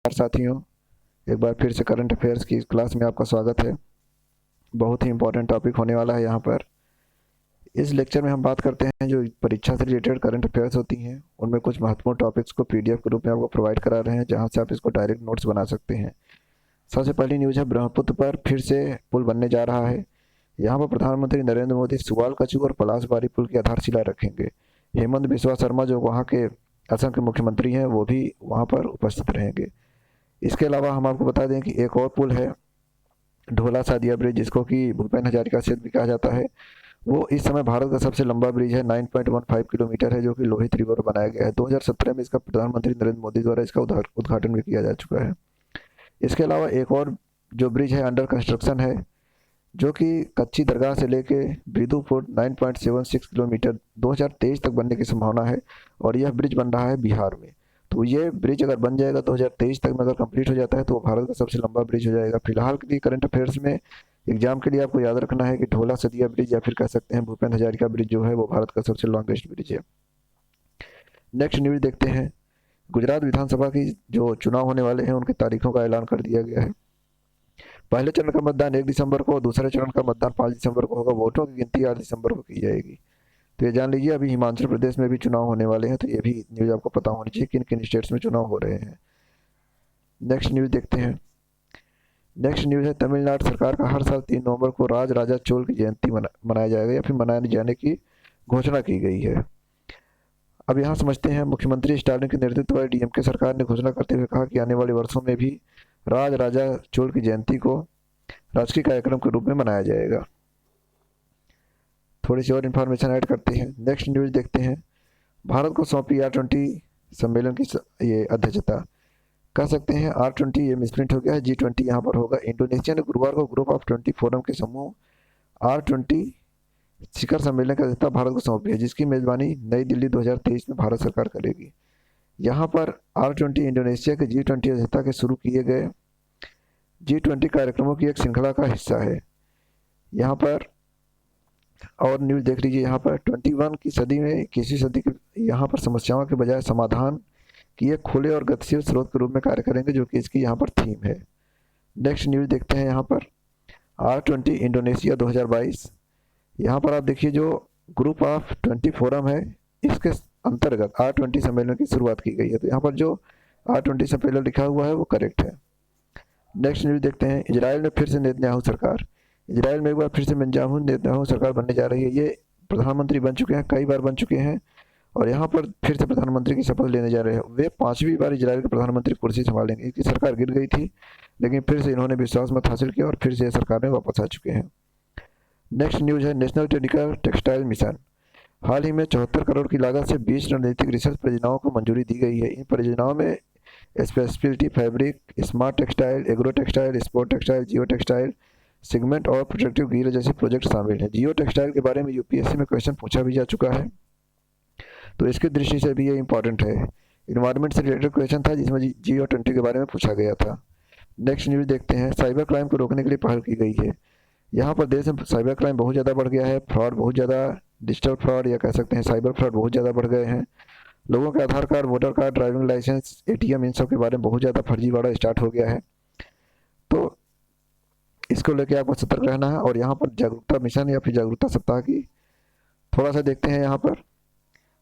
साथियों, एक बार फिर से करंट अफेयर्स की क्लास में आपका स्वागत है। बहुत ही इंपॉर्टेंट टॉपिक होने वाला है यहाँ पर। इस लेक्चर में हम बात करते हैं जो परीक्षा से रिलेटेड करंट अफेयर्स होती हैं उनमें कुछ महत्वपूर्ण टॉपिक्स को पीडीएफ के रूप में आपको प्रोवाइड करा रहे हैं, जहाँ से आप इसको डायरेक्ट नोट्स बना सकते हैं। सबसे पहली न्यूज़ है, ब्रह्मपुत्र पर फिर से पुल बनने जा रहा है। यहाँ पर प्रधानमंत्री नरेंद्र मोदी सुवाल कचू और पलासबारी पुल की आधारशिला रखेंगे। हेमंत बिस्वा शर्मा जो वहाँ के असम के मुख्यमंत्री हैं वो भी वहाँ पर उपस्थित रहेंगे। इसके अलावा हम आपको बता दें कि एक और पुल है, ढोला सादिया ब्रिज, जिसको कि भूपेन हजारिका सेतु भी कहा जाता है। वो इस समय भारत का सबसे लंबा ब्रिज है, 9.15 किलोमीटर है, जो कि लोहित रिवर पर बनाया गया है। 2017 में इसका प्रधानमंत्री नरेंद्र मोदी द्वारा इसका उद्घाटन भी किया जा चुका है। इसके अलावा एक और जो ब्रिज है अंडर कंस्ट्रक्शन है, जो कि कच्ची दरगाह से लेके बिदुपुर 9.76 किलोमीटर 2023 तक बनने की संभावना है, और यह ब्रिज बन रहा है बिहार में। तो ये ब्रिज अगर बन जाएगा 2023 तक में, अगर कंप्लीट हो जाता है तो वो भारत का सबसे लंबा ब्रिज हो जाएगा। फिलहाल के लिए करंट अफेयर्स में एग्जाम के लिए आपको याद रखना है कि ढोला सदिया ब्रिज या फिर कह सकते हैं भूपेन हजारिका ब्रिज जो है वो भारत का सबसे लॉन्गेस्ट ब्रिज है। नेक्स्ट न्यूज देखते हैं, गुजरात विधानसभा की जो चुनाव होने वाले हैं उनकी तारीखों का ऐलान कर दिया गया है। पहले चरण का मतदान 1 दिसंबर को, दूसरे चरण का मतदान 5 दिसंबर को होगा। वोटों की गिनती 8 दिसंबर को की जाएगी। तो ये जान लीजिए, अभी हिमाचल प्रदेश में भी चुनाव होने वाले हैं, तो ये भी न्यूज़ आपको पता होनी चाहिए किन किन स्टेट्स में चुनाव हो रहे हैं। नेक्स्ट न्यूज़ देखते हैं। नेक्स्ट न्यूज़ है, तमिलनाडु सरकार का हर साल 3 नवंबर को राज राजा चोल की जयंती मनाया जाएगा या फिर मनाए जाने की घोषणा की गई है। अब यहाँ समझते हैं, मुख्यमंत्री स्टालिन के नेतृत्व वाली डीएमके सरकार ने घोषणा करते हुए कहा कि आने वाले वर्षों में भी राज राजा चोल की जयंती को राजकीय कार्यक्रम के रूप में मनाया जाएगा। थोड़ी सी और इन्फॉर्मेशन ऐड करते हैं। नेक्स्ट न्यूज़ देखते हैं, भारत को सौंपी R20 सम्मेलन की ये अध्यक्षता। कह सकते हैं R20 ये मिसप्रिंट हो गया है, G20 यहाँ पर होगा। इंडोनेशिया ने गुरुवार को ग्रुप ऑफ 20 फोरम के समूह R20 शिखर सम्मेलन की अध्यक्षता भारत को सौंपी है, जिसकी मेजबानी नई दिल्ली 2023 में भारत सरकार करेगी। यहाँ पर R20 इंडोनेशिया के G20 अध्यक्षता के शुरू किए गए G20 कार्यक्रमों की एक श्रृंखला का हिस्सा है। यहाँ पर और न्यूज़ देख लीजिए, यहाँ पर 21 की सदी में 21वीं सदी के यहाँ पर समस्याओं के बजाय समाधान की एक खुले और गतिशील स्रोत के रूप में कार्य करेंगे, जो कि इसकी यहाँ पर थीम है। नेक्स्ट न्यूज़ देखते हैं, यहाँ पर R20 इंडोनेशिया 2022। यहाँ पर आप देखिए, जो ग्रुप ऑफ 20 फोरम है इसके अंतर्गत R20 सम्मेलन की शुरुआत की गई है। तो यहाँ पर जो R20 सम्मेलन लिखा हुआ है वो करेक्ट है। नेक्स्ट न्यूज़ देखते हैं, इजराइल में फिर से नेतन्याहू सरकार। इजराइल में एक बार फिर से नेतन्याहू सरकार बनने जा रही है। ये प्रधानमंत्री बन चुके हैं, कई बार बन चुके हैं, और यहाँ पर फिर से प्रधानमंत्री की शपथ लेने जा रहे हैं। वे 5वीं बार इजराइल के प्रधानमंत्री कुर्सी संभालेंगे। इनकी सरकार गिर गई थी, लेकिन फिर से इन्होंने विश्वास मत हासिल किया और फिर से सरकार में वापस आ चुके हैं। नेक्स्ट न्यूज़ है, नेशनल टेक्निकल टेक्सटाइल मिशन। हाल ही में 74 करोड़ की लागत से 20 रणनीतिक रिसर्च परियोजनाओं को मंजूरी दी गई है। इन परियोजनाओं में speciality fabric, smart textile, agro textile, sport textile, geo textile, segment और प्रोटेक्टिव गियर जैसे प्रोजेक्ट शामिल हैं। जियो टेक्सटाइल के बारे में यूपीएससी में क्वेश्चन पूछा भी जा चुका है, तो इसकी दृष्टि से भी ये इंपॉर्टेंट है। इन्वायरमेंट से रिलेटेड क्वेश्चन था जिसमें G20 के बारे में पूछा गया था। नेक्स्ट न्यूज़ देखते हैं, साइबर क्राइम को रोकने के लिए पहल की गई है। यहाँ पर देश में साइबर क्राइम बहुत ज़्यादा बढ़ गया है, फ्रॉड बहुत ज़्यादा, डिजिटल फ्रॉड या कह सकते हैं साइबर फ्रॉड बहुत ज़्यादा बढ़ गए हैं। लोगों के Aadhaar card, voter card, driving licence, ATM, इन सब के बारे में बहुत ज़्यादा फर्जीवाड़ा स्टार्ट हो गया है। तो इसको लेके आपको सतर्क रहना है। और यहाँ पर जागरूकता मिशन या फिर जागरूकता सप्ताह की थोड़ा सा देखते हैं। यहाँ पर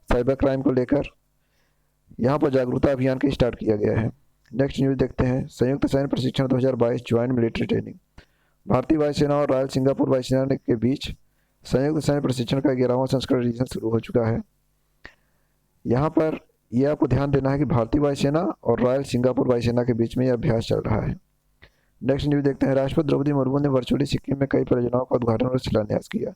साइबर क्राइम को लेकर यहाँ पर जागरूकता अभियान की स्टार्ट किया गया है। नेक्स्ट न्यूज़ देखते हैं, संयुक्त सैन्य प्रशिक्षण 2022 ज्वाइंट मिलिट्री ट्रेनिंग। भारतीय वायुसेना और रॉयल सिंगापुर वायुसेना के बीच संयुक्त सैन्य प्रशिक्षण का 11वां संस्करण रीजन शुरू हो चुका है। यहाँ पर यह आपको ध्यान देना है कि भारतीय वायुसेना और रॉयल सिंगापुर वायुसेना के बीच में यह अभ्यास चल रहा है। नेक्स्ट न्यूज़ देखते हैं, राष्ट्रपति द्रौपदी मुर्मू ने वर्चुअली सिक्किम में कई परियोजनाओं का उद्घाटन और शिलान्यास किया।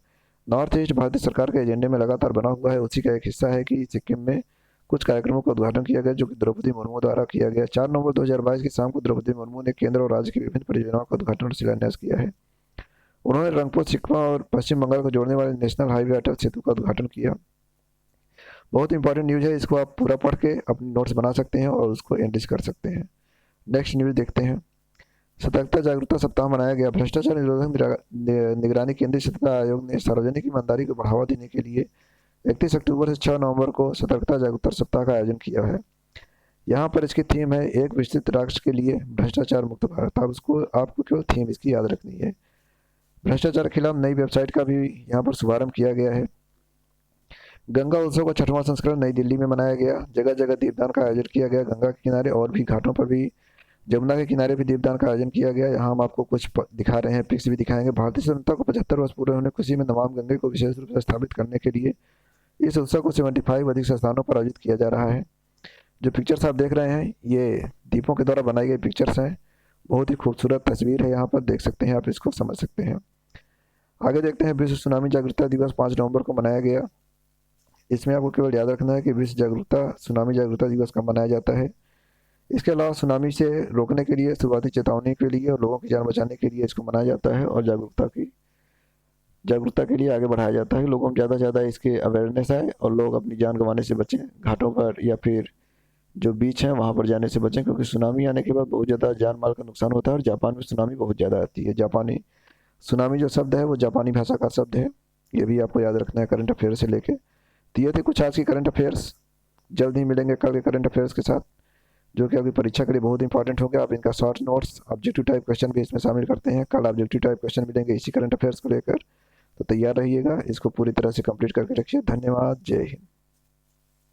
नॉर्थ ईस्ट भारतीय सरकार के एजेंडे में लगातार बना हुआ है। उसी का एक हिस्सा है कि सिक्किम में कुछ कार्यक्रमों का उद्घाटन किया गया, जो कि द्रौपदी मुर्मू द्वारा किया गया। 4 नवंबर 2022 की शाम को द्रौपदी मुर्मू ने केंद्र और राज्य की विभिन्न परियोजनाओं का उद्घाटन और शिलान्यास किया है। उन्होंने रंगपुर, सिक्किम और पश्चिम बंगाल को जोड़ने वाले नेशनल हाईवे अटल सेतु का उद्घाटन किया। बहुत इंपॉर्टेंट न्यूज़ है, इसको आप पूरा पढ़ के अपने नोट्स बना सकते हैं और उसको एनरिच कर सकते हैं। नेक्स्ट न्यूज़ देखते हैं, सतर्कता जागरूकता सप्ताह मनाया गया। भ्रष्टाचार निरोधक निगरानी केंद्रीय सतर्कता आयोग ने सार्वजनिक ईमानदारी को बढ़ावा देने के लिए 31 अक्टूबर से 6 नवंबर को सतर्कता जागरूकता सप्ताह का आयोजन किया है। यहाँ पर इसकी थीम है एक विकसित राष्ट्र के लिए भ्रष्टाचार मुक्त भारत। आप उसको आपको केवल थीम इसकी याद रखनी है। भ्रष्टाचार के खिलाफ नई वेबसाइट का भी यहाँ पर शुभारंभ किया गया है। गंगा उत्सव का 6वां संस्करण नई दिल्ली में मनाया गया। जगह जगह दीपदान का आयोजन किया गया, गंगा के किनारे और भी घाटों पर भी, जमुना के किनारे भी दीपदान का आयोजन किया गया। यहाँ हम आपको कुछ दिखा रहे हैं, पिक्स भी दिखाएंगे। भारतीय स्वतंत्रता को 75 वर्ष पूरे होने की खुशी में नमामि गंगे को विशेष रूप से स्थापित करने के लिए इस उत्सव को 75 अधिक स्थानों पर आयोजित किया जा रहा है। जो पिक्चर्स आप देख रहे हैं ये दीपों के द्वारा बनाई गई पिक्चर्स हैं। बहुत ही खूबसूरत तस्वीर है, यहाँ पर देख सकते हैं, आप इसको समझ सकते हैं। आगे देखते हैं, विश्व सुनामी जागरूकता दिवस 5 नवंबर को मनाया गया। इसमें आपको केवल याद रखना है कि विश्व जागरूकता सुनामी जागरूकता दिवस कब मनाया जाता है। इसके अलावा सुनामी से रोकने के लिए, शुरुआती चेतावनी के लिए और लोगों की जान बचाने के लिए इसको मनाया जाता है, और जागरूकता के लिए आगे बढ़ाया जाता है। लोगों में ज़्यादा से ज़्यादा इसके अवेयरनेस आए और लोग अपनी जान गंवाने से बचें, घाटों पर या फिर जो बीच हैं वहाँ पर जाने से बचें, क्योंकि सुनामी आने के बाद बहुत ज़्यादा जान माल का नुकसान होता है। और जापान में सुनामी बहुत ज़्यादा आती है। जापानी सुनामी जो शब्द है वो जापानी भाषा का शब्द है, ये भी आपको याद रखना है करंट अफेयर से लेके। तो ये थे कुछ आज की करंट अफेयर्स। जल्द ही मिलेंगे कल के करंट अफेयर्स के साथ, जो कि आपकी परीक्षा के लिए बहुत इंपॉर्टेंट होंगे। आप इनका short notes, objective type question भी इसमें शामिल करते हैं। कल ऑब्जेक्टिव टाइप क्वेश्चन मिलेंगे इसी करंट अफेयर्स को लेकर, तो तैयार रहिएगा, इसको पूरी तरह से कंप्लीट करके रखिए। धन्यवाद, जय हिंद।